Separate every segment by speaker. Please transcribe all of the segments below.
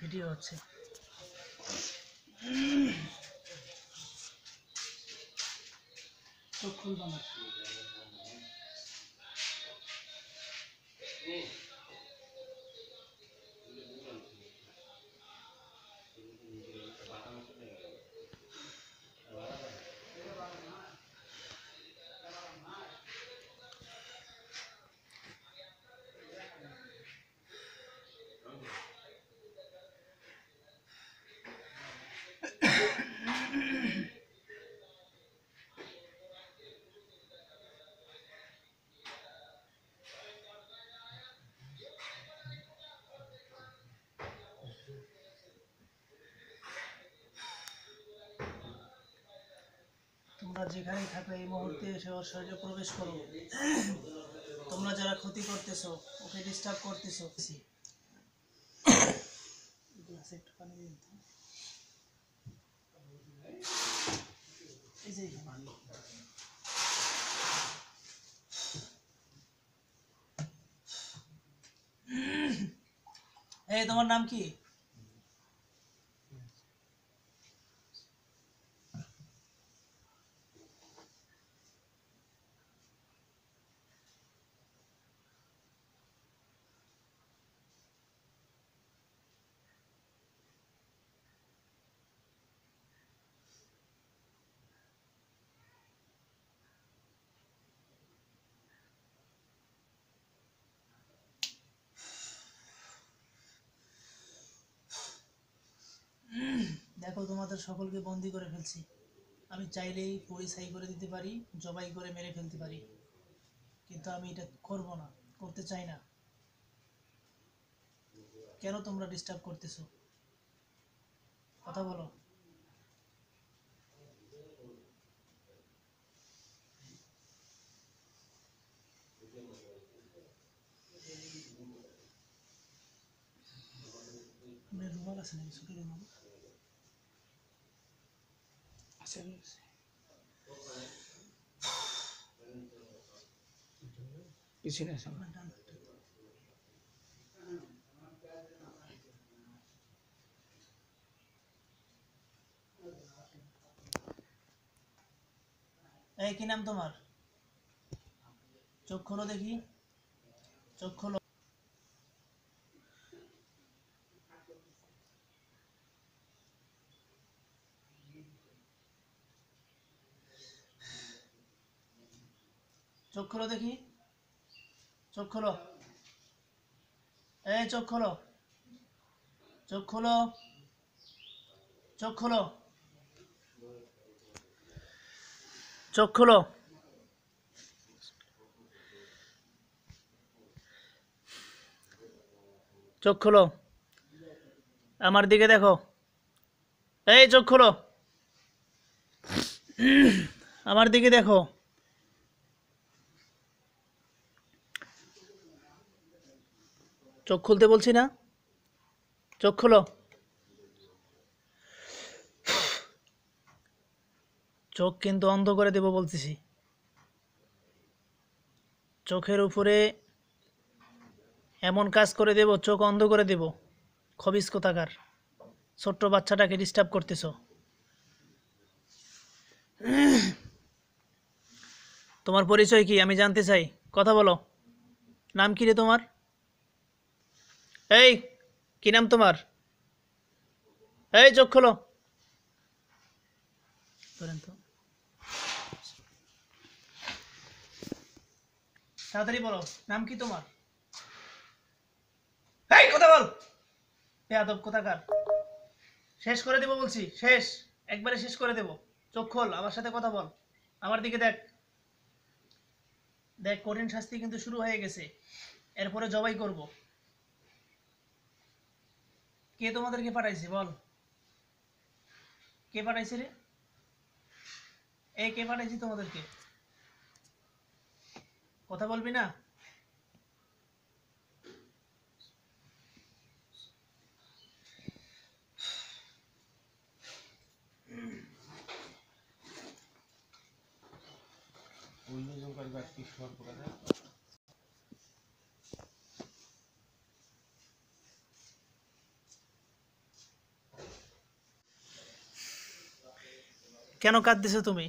Speaker 1: Video হচ্ছে। চোখ খুলবা না। তোমরা যেখানেই থাকো এই মুহূর্তে এসে ওর শরীরে প্রবেশ করো। তোমরা যারা ক্ষতি করতেছো, ওকে ডিস্টার্ব করতেছো। গ্লাসে একটু পানি দিন তো। এই যে পানি। এই তোমার নাম কি? দেখো, তোমাদের সকলকে বন্দি করে ফেলছি। আমি চাইলেই পুড়ি ছাই করে দিতে পারি, জবাই করে মেরে ফেলতে পারি, কিন্তু আমি এটা করব না, করতে চাই না। কেন তোমরা ডিস্টার্ব করতেছো? কথা বলো। রুমাল আছে নাকি? ছোট রুমাল আছে? পিছনে আছে। এই কি নাম তোমার? চোখ খোলো দেখি, চোখ খোলো। চোখ খোলো দেখি, চোখ খোলো। এই চোখ খোলো, চোখ খোলো, চোখ খোলো, চোখ খোলো। চোখ খোলো, আমার দিকে দেখো। এই চোখ খোলো, আমার দিকে দেখো। চোখ খুলতে বলছি না? চোখ খোলো। চোখ কিন্তু অন্ধ করে দেব বলতেছি। চোখের উপরে এমন কাজ করে দেব, চোখ অন্ধ করে দেব। খবিস কোথাকার, ছোট্ট বাচ্চাটাকে ডিস্টার্ব করতেছো। তোমার পরিচয় কি আমি জানতে চাই, কথা বলো। নাম কি রে তোমার? এই কি নাম তোমার? এই চোখ খোলো, ধরেন তো, তাড়াতাড়ি বলো, নাম কি তোমার? এই কথা বল, বেয়াদব কোথাকার। শেষ করে দেবো বলছি, শেষ, একবারে শেষ করে দেবো। চোখ খোল, আমার সাথে কথা বল, আমার দিকে দেখ। দেখ, কঠিন শাস্তি কিন্তু শুরু হয়ে গেছে, এরপরে জবাই করব। কে তোমাদেরকে পাঠাইছে বল? কে পাঠাইছে রে? এই কে পাঠাইছে তোমাদেরকে? কথা বলবি না? কেন কাঁদতেছো তুমি?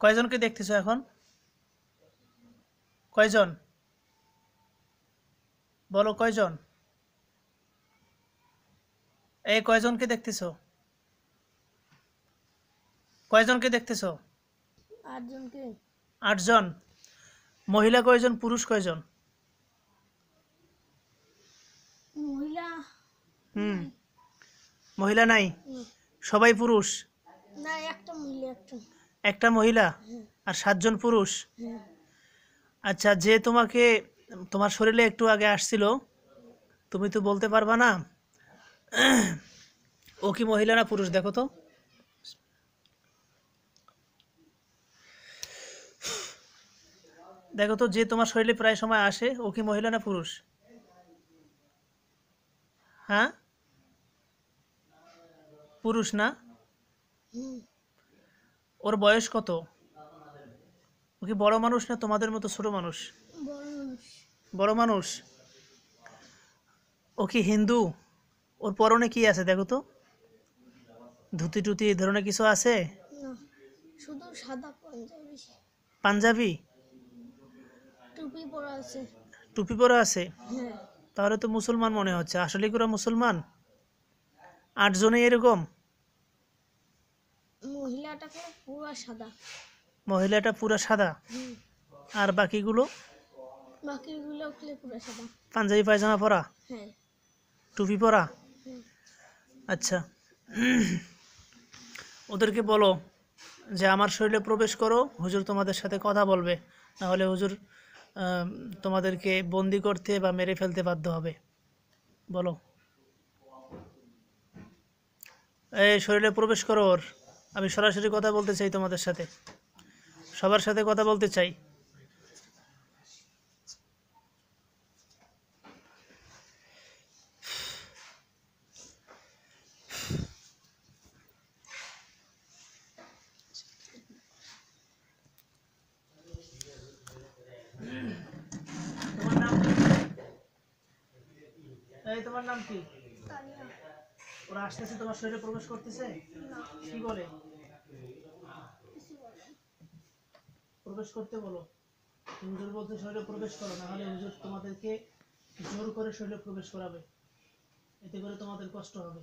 Speaker 1: কয়জনকে দেখতেছো এখন? কয়জন? বলো কয়জন? এই কয়জনকে দেখতেছো? কয়জনকে দেখতেছো?
Speaker 2: 8 জনকে।
Speaker 1: 8 জন। মহিলা কয়জন, পুরুষ কয়জন?
Speaker 2: মহিলা
Speaker 1: হুম।
Speaker 2: নাই।
Speaker 1: মহিলা নাই,
Speaker 2: না,
Speaker 1: সবাই পুরুষ।
Speaker 2: না, একটা মহিলা, একটা।
Speaker 1: একটা মহিলা
Speaker 2: হ্যাঁ,
Speaker 1: আর 7 জন পুরুষ।
Speaker 2: হ্যাঁ।
Speaker 1: আচ্ছা, যে তোমাকে তোমার শরীরে একটু আগে আসছিল, তুমি তো বলতে পারবা না ও কি মহিলা না পুরুষ? দেখো তো। দেখো তো, যে তোমার শরীরে প্রায় সময় আসে, ও কি মহিলা না পুরুষ? হ্যাঁ, পুরুষ না?
Speaker 2: হুম।
Speaker 1: ওর বয়স কত? ও কি বড় মানুষ না তোমাদের মতো ছোট মানুষ?
Speaker 2: বড় মানুষ।
Speaker 1: বড় মানুষ। ও কি হিন্দু? ওর পরনে কি আছে দেখো তো, ধুতি টুতি এই ধরনের কিছু আছে?
Speaker 2: না, শুধু সাদা পাঞ্জাবি।
Speaker 1: পাঞ্জাবি?
Speaker 2: টুপি পরা আছে।
Speaker 1: টুপি পরা আছে?
Speaker 2: হ্যাঁ।
Speaker 1: তাহলে তো মুসলমান মনে হচ্ছে। আসলে কি ওরা মুসলমান? 8 জনে এরকম?
Speaker 2: মহিলাটাকে পুরো সাদা।
Speaker 1: মহিলাটা পুরা সাদা,
Speaker 2: হুম।
Speaker 1: আর বাকিগুলো
Speaker 2: বাকিগুলো পুরো সাদা।
Speaker 1: পাঞ্জাবি পায়জামা পরা,
Speaker 2: হ্যাঁ।
Speaker 1: টুপি পরা।
Speaker 2: হ্যাঁ।
Speaker 1: আচ্ছা, ওদেরকে বলো যে আমার শরীরে প্রবেশ করো, হুজুর তোমাদের সাথে কথা বলবে, নাহলে হুজুর আম, তোমাদেরকে বন্দি করতে বা মেরে ফেলতে বাধ্য হবে। বলো, এই শরীরে প্রবেশ করো ওর। আমি সরাসরি কথা বলতে চাই তোমাদের সাথে, সবার সাথে কথা বলতে চাই। তোমার নাম কি? এই তোমার নাম কি?
Speaker 2: তানিয়া।
Speaker 1: ওরা আসতেছে, তোমার শরীরে প্রবেশ করতেছে?
Speaker 2: না,
Speaker 1: কি বলে?
Speaker 2: কিছু বলে না।
Speaker 1: প্রবেশ করতে বলো। হুজুর বলতে শরীরে প্রবেশ করো, না হলে হুজুর তোমাদেরকে জোর করে শরীরে প্রবেশ করাবে, এতে করে তোমাদের কষ্ট হবে।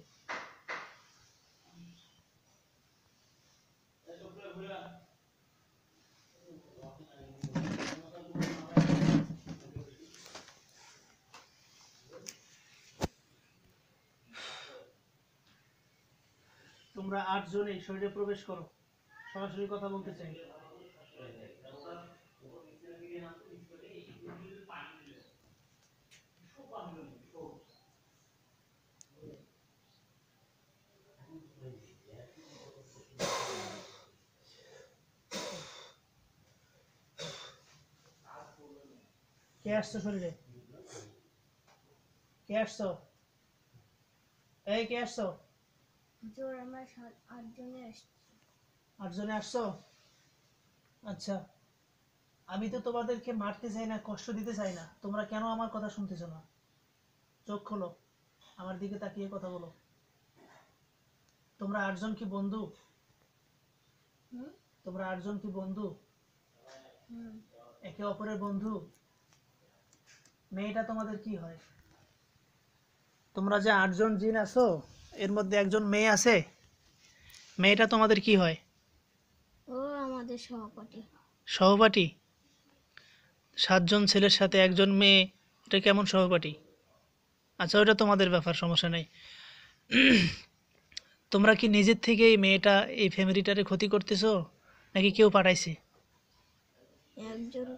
Speaker 1: তোমরা 8 জনেই শরীরে প্রবেশ করো, সরাসরি কথা বলতে চাই। কে আসছো শরীরে? কে আসছো? এই কে আসছো?
Speaker 2: জোর আমরা 8 জনে আসছি।
Speaker 1: 8 জনে আসছো? আচ্ছা, আমি তো তোমাদেরকে মারতে চাই না, কষ্ট দিতে চাই না, তোমরা কেন আমার কথা শুনতেছো না? চোখ খোলো, আমার দিকে তাকিয়ে কথা বলো। তোমরা 8 জন কি বন্ধু?
Speaker 2: হুম।
Speaker 1: তোমরা 8 জন কি বন্ধু?
Speaker 2: হুম।
Speaker 1: একে অপরের বন্ধু? মেয়েটা তোমাদের কি হয়? তোমরা যে 8 জন জিন আছো, এর মধ্যে একজন মেয়ে আছে, মেয়েটা তোমাদের কি হয়?
Speaker 2: ও আমাদের সহপাঠী।
Speaker 1: সহপাঠী? 7 জন ছেলের সাথে একজন মেয়ে, এটা কেমন সহপাঠী? আচ্ছা, ওটা তোমাদের ব্যাপার, সমস্যা নেই। তোমরা কি নিজের থেকে এই মেয়েটা, এই ফ্যামিলিটারে ক্ষতি করতেছো, নাকি কেউ পাঠাইছে?
Speaker 2: একজন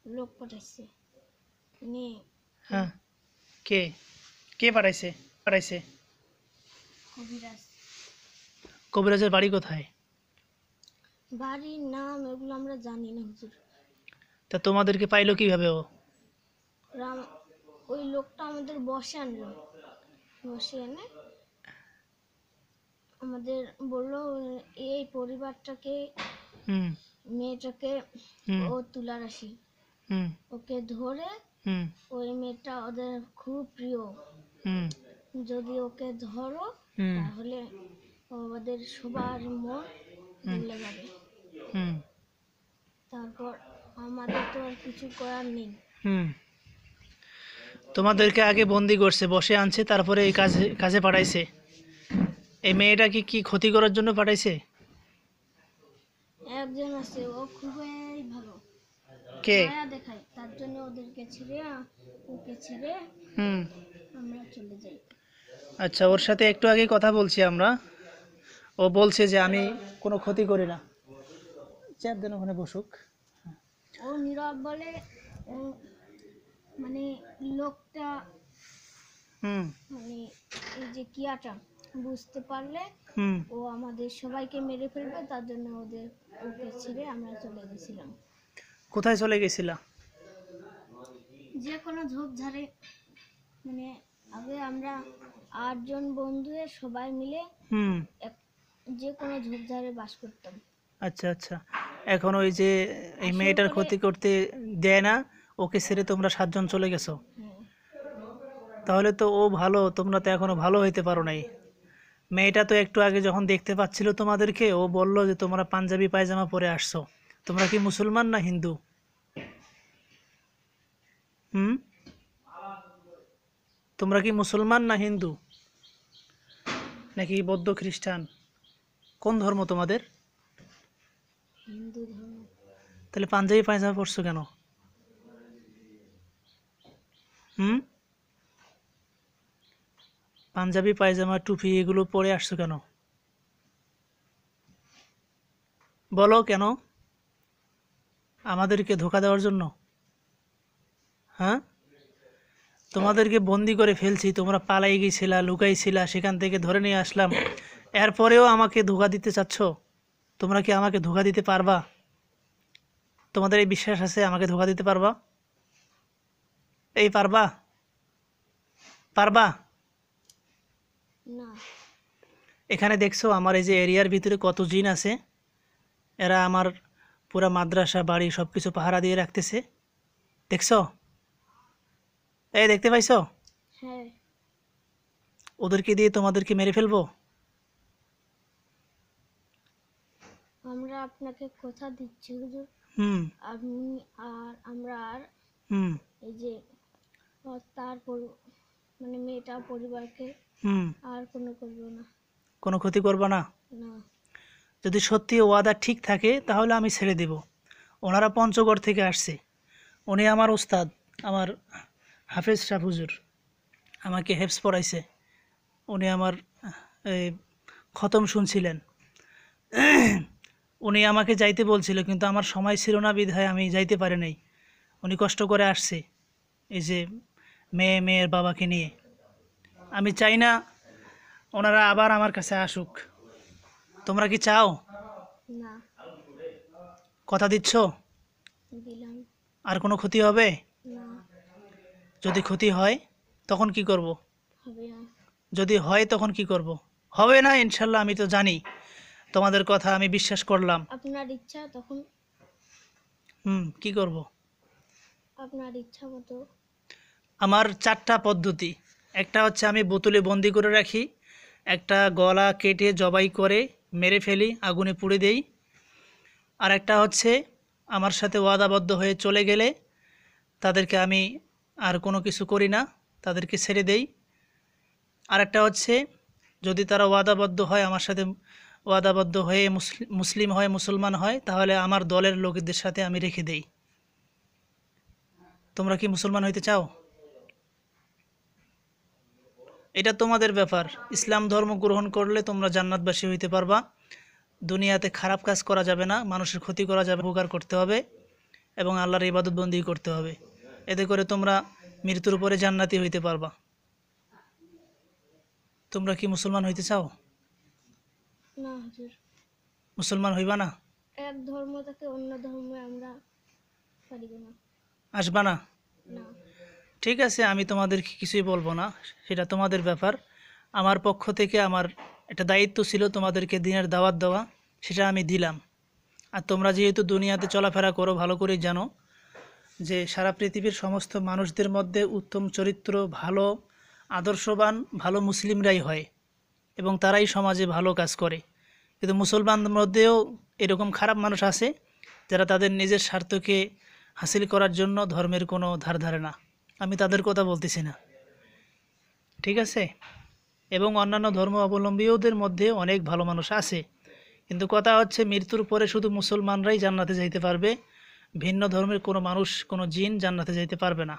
Speaker 2: লোক পাঠাইছে। উনি
Speaker 1: হ্যাঁ, কে? কে পাঠাইছে? পাঠাইছে?
Speaker 2: কবিরাজ।
Speaker 1: কবিরাজের বাড়ি কোথায়?
Speaker 2: বাড়ির নাম এগুলো আমরা জানি না হুজুর।
Speaker 1: তা তোমাদেরকে পাইলো কিভাবে ও?
Speaker 2: রাম, ওই লোকটা আমাদের বসে আনলো। বসে এনে আমাদের বললো এই পরিবারটাকে,
Speaker 1: হুম,
Speaker 2: মেয়েটাকে
Speaker 1: হুম,
Speaker 2: ও তুলা রাশি,
Speaker 1: হুম,
Speaker 2: ওকে ধরে,
Speaker 1: হুম,
Speaker 2: ওই মেয়েটা ওদের খুব প্রিয়,
Speaker 1: হুম,
Speaker 2: যদি ওকে ধরো
Speaker 1: হুম
Speaker 2: তাহলে আমাদের সবার মন
Speaker 1: হুম
Speaker 2: ভুলে যাবে।
Speaker 1: হুম
Speaker 2: তারপর আমাদের তো আর কিছু করার নেই।
Speaker 1: হুম তোমাদেরকে আগে বন্দি করছে, বসে আনছে, তারপরে এই কাজে কাজে পাঠাইছে। এই মেয়েটাকে কি ক্ষতি করার জন্য পাঠাইছে?
Speaker 2: একজন আছে, ও খুবই ভালো,
Speaker 1: কে?
Speaker 2: মায়া দেখায়, তার জন্য ওকে ছেড়ে
Speaker 1: হুম
Speaker 2: আমরা চলে যাই।
Speaker 1: আচ্ছা, ওর সাথে একটু আগে কথা বলছি আমরা। ও বলছে যে আমি কোনো ক্ষতি করি না। চার দিন ওখানে বসুক।
Speaker 2: ও নীরব বলে, ও মানে লোকটা
Speaker 1: হুম
Speaker 2: মানে এই যে কিয়াটা বুঝতে পারলে
Speaker 1: হুম
Speaker 2: ও আমাদের সবাইকে মেরে ফেলবে, তার জন্য ওকে ছেড়ে আমরা চলে গেছিলাম।
Speaker 1: কোথায় চলে গেছিলা?
Speaker 2: যে কোনো ঝোপঝাড়ে, মানে আগে আমরা 8 জন বন্ধু সবাই মিলে
Speaker 1: হুম
Speaker 2: এক- যে কোনো ঝোপঝাড়ে বাস করতাম।
Speaker 1: আচ্ছা আচ্ছা, এখন ওই যে এই
Speaker 2: আসল
Speaker 1: মেয়েটার
Speaker 2: করে
Speaker 1: ক্ষতি করতে দেয় না, ওকে ছেড়ে তোমরা 7 জন চলে গেছো।
Speaker 2: হ্যাঁ,
Speaker 1: তাহলে তো ও ভালো, তোমরা তো এখনো ভালো হইতে পারো নাই। মেয়েটা তো একটু আগে যখন দেখতে পাচ্ছিল তোমাদেরকে, ও বলল যে তোমরা পাঞ্জাবি পায়জামা পরে আসছো। তোমরা কি মুসলমান না হিন্দু? হুম তোমরা কি মুসলমান না হিন্দু, নাকি বৌদ্ধ খ্রিস্টান? কোন ধর্ম তোমাদের?
Speaker 2: হিন্দু ধর্ম।
Speaker 1: তাহলে পাঞ্জাবি পায়জামা পরছো কেন? হুম পাঞ্জাবি পায়জামা টুপি এগুলো পরে আসছো কেন? বলো কেন? আমাদেরকে ধোকা দেওয়ার জন্য? হ্যাঁ, তোমাদেরকে বন্দি করে ফেলছি, তোমরা পালাই গেছিলা, লুকাইছিলা, সেখান থেকে ধরে নিয়ে আসলাম, এরপরেও আমাকে ধোকা দিতে চাচ্ছ? তোমরা কি আমাকে ধোকা দিতে পারবা? তোমাদের এই বিশ্বাস আছে আমাকে ধোকা দিতে পারবা? এই পারবা? পারবা?
Speaker 2: না,
Speaker 1: এখানে দেখছো আমার এই যে এরিয়ার ভিতরে কত জিন আছে। এরা আমার পুরা মাদ্রাসা বাড়ি সব কিছু পাহারা দিয়ে রাখতেছে। দেখছো? এই দেখতে পাইছো?
Speaker 2: হ্যাঁ,
Speaker 1: ওদেরকে দিয়ে তোমাদেরকে মেরে ফেলবো।
Speaker 2: আমরা আপনাকে কথা দিচ্ছি হুজুর,
Speaker 1: হুম
Speaker 2: আপনি আর আমরা আর
Speaker 1: হুম
Speaker 2: এই যে তার মানে মেয়েটা পরিবারকে
Speaker 1: হুম
Speaker 2: আর কোনো করবো না।
Speaker 1: কোনো ক্ষতি করবা না?
Speaker 2: না,
Speaker 1: যদি সত্যি ওয়াদা ঠিক থাকে তাহলে আমি ছেড়ে দেব। ওনারা পঞ্চগড় থেকে আসছে, উনি আমার উস্তাদ, আমার হাফেজ শাহ হুজুর, আমাকে হেফস পড়াইছে। উনি আমার এই খতম শুনছিলেন। উনি আমাকে যাইতে বলছিল, কিন্তু আমার সময় ছিল না বিধায় আমি যাইতে পারি নাই। উনি কষ্ট করে আসছে এই যে মেয়ের বাবাকে নিয়ে। আমি চাই না ওনারা আবার আমার কাছে আসুক। তোমরা কি চাও?
Speaker 2: না,
Speaker 1: কথা দিচ্ছ?
Speaker 2: দিলাম।
Speaker 1: আর কোনো ক্ষতি হবে?
Speaker 2: না,
Speaker 1: যদি ক্ষতি হয় তখন কি করব?
Speaker 2: হবে না।
Speaker 1: যদি হয় তখন কি করব? হবে না ইনশাল্লাহ, আমি তো জানি, তোমাদের কথা আমি বিশ্বাস করলাম।
Speaker 2: আপনার ইচ্ছা তখন,
Speaker 1: কি করব?
Speaker 2: আপনার ইচ্ছা মতো।
Speaker 1: আমার 4টা পদ্ধতি। একটা হচ্ছে আমি বোতলে বন্দি করে রাখি, একটা গলা কেটে জবাই করে মেরে ফেলি, আগুনে পুড়ে দেই। আর একটা হচ্ছে আমার সাথে ওয়াদাবদ্ধ হয়ে চলে গেলে তাদেরকে আমি আর কোনো কিছু করি না, তাদেরকে ছেড়ে দেই। আর একটা হচ্ছে যদি তারা ওয়াদাবদ্ধ হয় আমার সাথে, ওয়াদাবদ্ধ হয়ে মুসলিম হয়, মুসলমান হয়, তাহলে আমার দলের লোকেদের সাথে আমি রেখে দেই। তোমরা কি মুসলমান হইতে চাও? এটা তোমাদের ব্যাপার। ইসলাম ধর্ম গ্রহণ করলে তোমরা জান্নাতবাসী হইতে পারবা। দুনিয়াতে খারাপ কাজ করা যাবে না, মানুষের ক্ষতি করা যাবে, উপকার করতে হবে এবং আল্লাহর ইবাদত বন্দি করতে হবে। এতে করে তোমরা মৃত্যুর পরে জান্নাতি হইতে পারবা। তোমরা কি মুসলমান হইতে চাও?
Speaker 2: না হুজুর,
Speaker 1: মুসলমান হইবা না?
Speaker 2: এক ধর্ম থেকে অন্য ধর্মে আমরা পারিব না।
Speaker 1: আসবা না?
Speaker 2: না,
Speaker 1: ঠিক আছে, আমি তোমাদেরকে কিছুই বলবো না, সেটা তোমাদের ব্যাপার। আমার পক্ষ থেকে আমার একটা দায়িত্ব ছিল তোমাদেরকে দিনের দাওয়াত দেওয়া, সেটা আমি দিলাম। আর তোমরা যেহেতু দুনিয়াতে চলাফেরা করো, ভালো করেই জানো যে সারা পৃথিবীর সমস্ত মানুষদের মধ্যে উত্তম চরিত্র, ভালো আদর্শবান, ভালো মুসলিমরাই হয়। এবং তারাই সমাজে ভালো কাজ করে। কিন্তু মুসলমানদের মধ্যেও এরকম খারাপ মানুষ আছে যারা তাদের নিজের স্বার্থকে হাসিল করার জন্য ধর্মের কোনো ধার ধারে না। আমি তাদের কথা বলতেছি না, ঠিক আছে? এবং অন্যান্য ধর্ম অবলম্বীদের মধ্যে অনেক ভালো মানুষ আছে, কিন্তু কথা হচ্ছে মৃত্যুর পরে শুধু মুসলমানরাই জান্নাতে যাইতে পারবে। ভিন্ন ধর্মের কোনো মানুষ, কোনো জিন জান্নাতে যাইতে পারবে না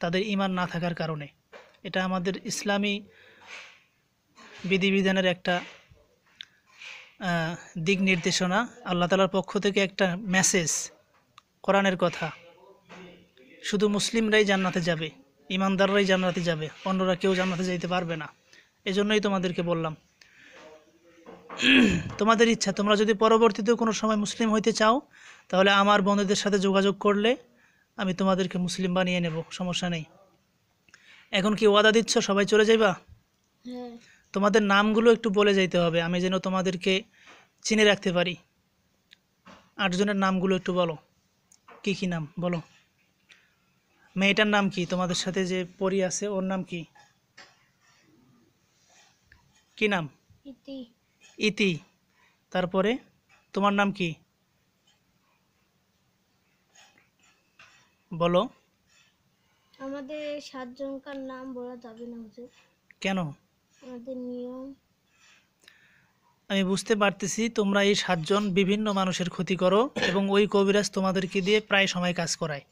Speaker 1: তাদের ঈমান না থাকার কারণে। এটা আমাদের ইসলামী বিধিবিধানের একটা দিক নির্দেশনা, আল্লাহ তাআলার পক্ষ থেকে একটা মেসেজ, কোরআনের কথা। শুধু মুসলিমরাই জান্নাতে যাবে, ঈমানদাররাই জান্নাতে যাবে, অন্যরা কেউ জান্নাতে যাইতে পারবে না। এজন্যই তোমাদেরকে বললাম, তোমাদের ইচ্ছা, তোমরা যদি পরবর্তীতে কোনো সময় মুসলিম হইতে চাও তাহলে আমার বন্ধুদের সাথে যোগাযোগ করলে আমি তোমাদেরকে মুসলিম বানিয়ে নেব, সমস্যা নেই। এখন কি ওয়াদা দিচ্ছ সবাই চলে যাইবা?
Speaker 2: হ্যাঁ,
Speaker 1: তোমাদের নামগুলো একটু বলে যাইতে হবে, আমি যেন তোমাদেরকে চিনে রাখতে পারি। 8 জনের নামগুলো একটু বলো, কি কি নাম বলো। মেয়েটার নাম কি? তোমাদের সাথে যে পরি আছে ওর নাম কি? কি নাম?
Speaker 2: ইতি।
Speaker 1: ইতি। তারপরে তোমার নাম কি বলো?
Speaker 2: আমাদের 7 জনকার নাম বলা যাবে না হুজুর,
Speaker 1: কেন?
Speaker 2: আমাদের নিয়ম।
Speaker 1: আমি বুঝতে পারতেছি তোমরা এই 7 জন বিভিন্ন মানুষের ক্ষতি করো এবং ওই কবিরাজ তোমাদেরকে দিয়ে প্রায় সময় কাজ করায়,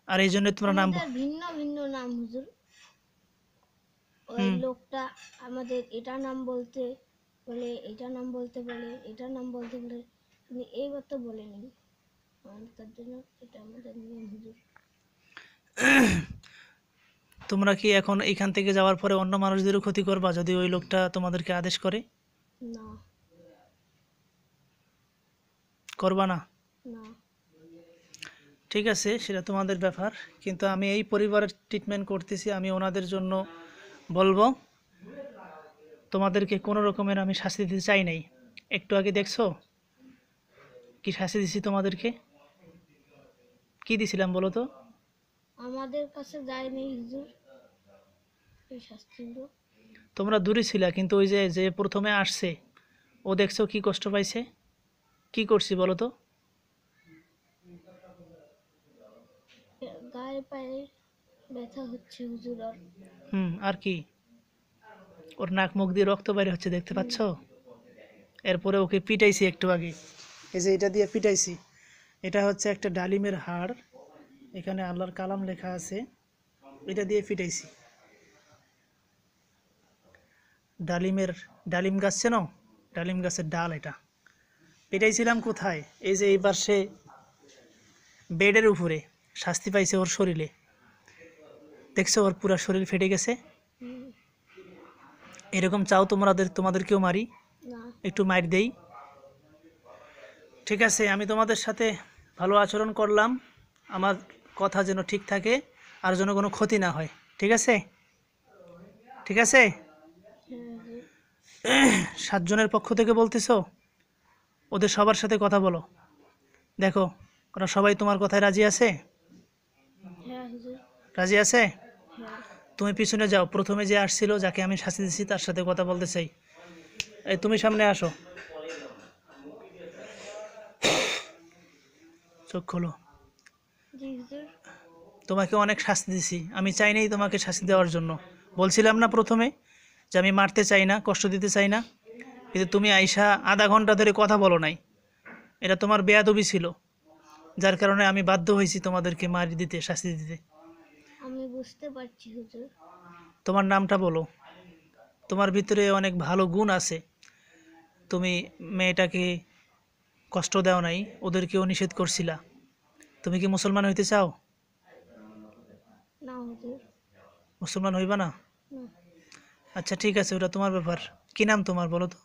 Speaker 1: আর এই জন্য তোমরা নাম
Speaker 2: আমাদের ভিন্ন ভিন্ন নাম হুজুর। ওই
Speaker 1: হুম।
Speaker 2: লোকটা আমাদের এটা নাম বলতে বলে, এটা নাম বলতে বলে, এটা নাম বলতে বলে, কিন্তু এইবার তো বলেনি। আমাদের তার জন্য এটা আমাদের নিয়ম হুজুর।
Speaker 1: তোমরা কি এখন এখান থেকে যাওয়ার পরে অন্য মানুষদেরও ক্ষতি করবা যদি ওই লোকটা তোমাদেরকে আদেশ করে?
Speaker 2: না,
Speaker 1: করবা না?
Speaker 2: না।
Speaker 1: ঠিক আছে, সেটা তোমাদের ব্যাপার, কিন্তু আমি এই পরিবারের ট্রিটমেন্ট করতেছি, আমি ওনাদের জন্য বলবো। তোমাদেরকে কোনো রকমের আমি শাস্তি দিতে চাই নাই। একটু আগে দেখছো কি শাস্তি দিছি তোমাদেরকে? কি দিছিলাম বলো তো?
Speaker 2: আমাদের কাছে যায়নি হুজুর এই শাস্তিগুলো।
Speaker 1: তোমরা দূরে ছিলা, কিন্তু ওই যে যে প্রথমে আসছে ও দেখছো কি কষ্ট পাইছে? কি করছি বলো তো?
Speaker 2: গায়ে পায়ে ব্যথা হচ্ছে হুজুর। আর
Speaker 1: আর কি? ওর নাক মুখ দিয়ে রক্ত বাইরে হচ্ছে, দেখতে পাচ্ছ? এরপরে ওকে পিটাইছি একটু আগে, এই যে এটা দিয়ে পিটাইছি। এটা হচ্ছে একটা ডালিমের হাড়, এখানে আল্লাহর কালাম লেখা আছে, এটা দিয়ে পিটাইছি। ডালিম গাছ চেনো? ডালিম গাছের ডাল এটা। পিটাইছিলাম কোথায়? এই যে এই পাশে বেডের উপরে। শাস্তি পাইছে ওর শরীরে, দেখছো ওর পুরো শরীর ফেটে গেছে।
Speaker 2: হুম,
Speaker 1: এরকম চাও তোমাদেরকেও মারি,
Speaker 2: না,
Speaker 1: একটু মাইর দেই? ঠিক আছে, আমি তোমাদের সাথে ভালো আচরণ করলাম, আমার কথা যেন ঠিক থাকে আর যেন কোনো ক্ষতি না হয়, ঠিক আছে? ঠিক আছে?
Speaker 2: হ্যাঁ হুজুর।
Speaker 1: 7 জনের পক্ষ থেকে বলতেছো, ওদের সবার সাথে কথা বলো, দেখো ওরা সবাই তোমার কথায় রাজি আছে?
Speaker 2: হ্যাঁ হুজুর।
Speaker 1: রাজি আছে?
Speaker 2: হ্যাঁ।
Speaker 1: তুমি পিছনে যাও, প্রথমে যে আসছিল যাকে আমি শাস্তি দিচ্ছি তার সাথে কথা বলতে চাই। এই তুমি সামনে আসো, চোখ খোলো।
Speaker 2: জি হুজুর।
Speaker 1: তোমাকে অনেক শাস্তি দিছি, আমি চাই নাই তোমাকে শাস্তি দেওয়ার জন্য। বলছিলাম না প্রথমে যে আমি মারতে চাই না, কষ্ট দিতে চাই না, কিন্তু তুমি আইসা আধা ঘন্টা ধরে কথা বলো নাই, এটা তোমার বেয়াদবি ছিল, যার কারণে আমি বাধ্য হয়েছি তোমাদেরকে মারি দিতে, শাস্তি দিতে।
Speaker 2: আমি বুঝতে পারছি হুজুর।
Speaker 1: তোমার নামটা বলো। তোমার ভিতরে অনেক ভালো গুণ আছে, তুমি মেয়েটাকে কষ্ট দাও নাই, ওদেরকেও নিষেধ করছিলা। তুমি কি মুসলমান হইতে চাও?
Speaker 2: না হুজুর।
Speaker 1: মুসলমান হইবা না?
Speaker 2: না,
Speaker 1: আচ্ছা ঠিক আছে, ওটা তোমার ব্যাপার। কি নাম তোমার বলো তো?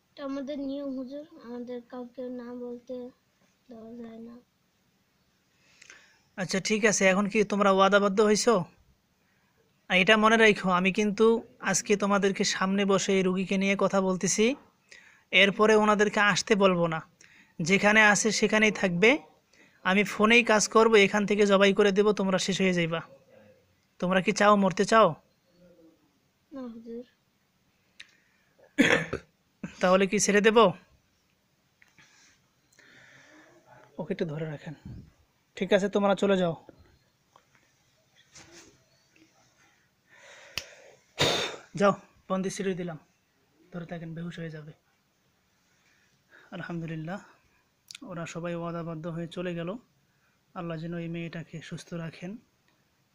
Speaker 2: এটা আমাদের নিয়ম হুজুর, আমাদের কাউকে না বলতে দেওয়া যায় না।
Speaker 1: আচ্ছা ঠিক আছে, এখন কি তোমরা ওয়াদাবদ্ধ হইছো? আর এটা মনে রাখো, আমি কিন্তু আজকে তোমাদেরকে সামনে বসে এই রুগীকে নিয়ে কথা বলতেছি, এরপরে ওনাদেরকে আসতে বলবো না, যেখানে আসে সেখানেই থাকবে। আমি ফোনেই কাজ করব, এখান থেকে জবাই করে দেব, তোমরা শেষ হয়ে যাইবা। তোমরা কি চাও, মরতে চাও?
Speaker 2: না হুজুর।
Speaker 1: তাহলে কি ছেড়ে দেব? ওকে একটু ধরে রাখেন। ঠিক আছে, তোমরা চলে যাও। যাও, বন্দি ছিঁড়ে দিলাম, ধরে থাকেন, বেহুশ হয়ে যাবে। আলহামদুলিল্লাহ, ওরা সবাই ওয়াদাবদ্ধ হয়ে চলে গেল। আল্লাহ যেন এই মেয়েটাকে সুস্থ রাখেন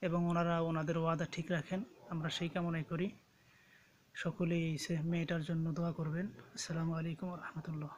Speaker 1: এবং ওনারা ওনাদের ওয়াদা ঠিক রাখেন, আমরা সেই কামনাই করি। সকলেই এই মেয়েটার জন্য দোয়া করবেন। আসসালামু আলাইকুম রহমতুল্লাহ।